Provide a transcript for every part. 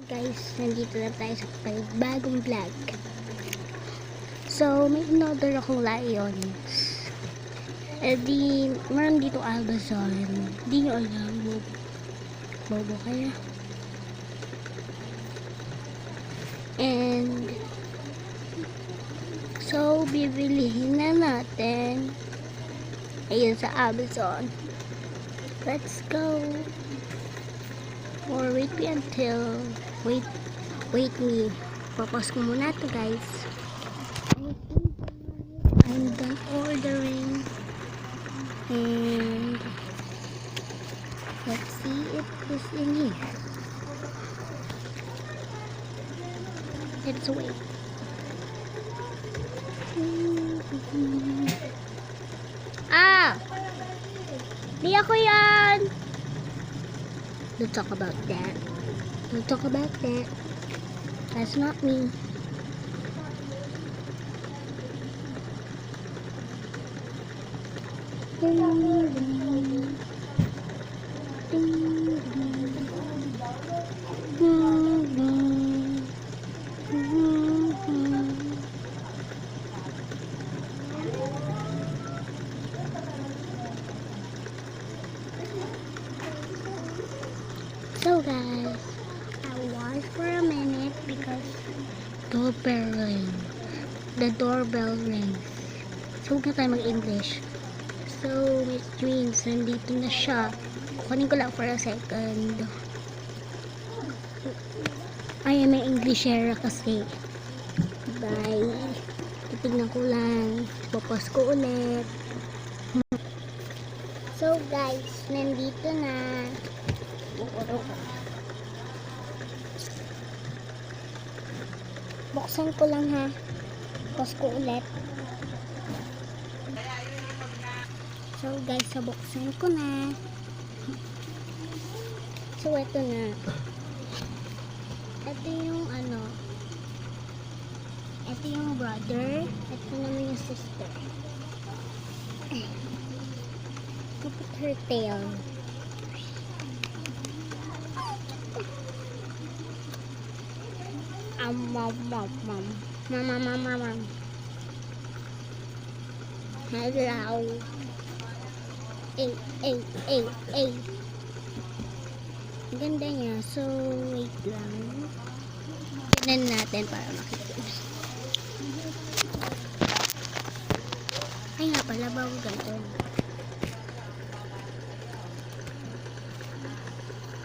Guys, nandito na tayo sa bagong vlog. So, may in-order akong lions. Di, meron dito Albazon. Di nyo alam. Bobo kaya. And, so, bibilihin na natin. Ayun sa Amazon. Let's go. Or wait me until wait me. Pause ko muna to, guys. I'm done ordering. And let's see if it's in here. Let's wait. Di ako yan. Don't talk about that. Don't talk about that. That's not me. So guys, I was for a minute because the doorbell rings. So huwag na tayo mag-English. So which means nandito na siya. Kunin ko lang for a second. Ay, may English era kasi. Bye. Titignan ko lang. Popos ko ulit. So guys, nandito na. Buksan ko lang ha. Pause ko ulit. So guys, buksan ko na. So ito na. Ito yung ano. Ito yung brother. Ito naman yung sister. Look at her tail. Mama. Hello. Ay. Ganda niya. So, wait lang. Tignan natin para makikita. Ay nga pala, bago ganito.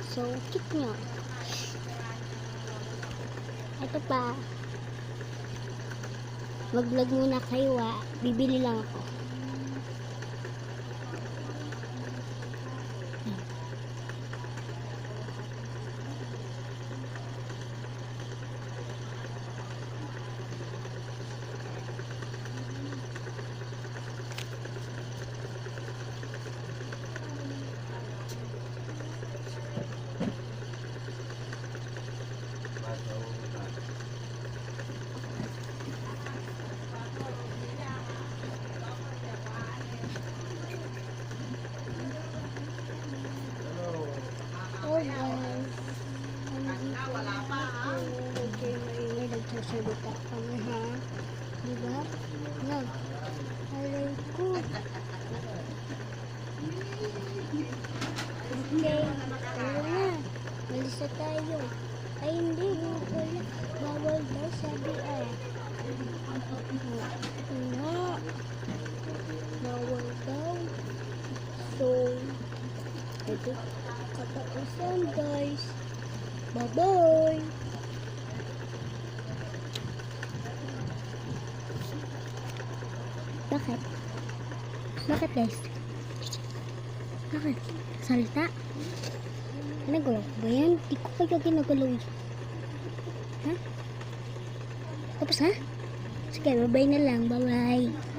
So, cute niya. Ito pa. Mag-vlog muna kayo bibili lang ako. Nagsasalita kami ha, diba? Nag alay ko. Okay, tara na, malis na tayo. Ay hindi, wala, bawal daw sabi bawal daw. So ito katapusan guys. Bye bye. Bakit? Bakit guys? Bakit? Salita? Nagalaw ba yan? Di ko kayo ginagalaw. Ha? Tapos ha? Sige, bye-bye na lang. Bye-bye.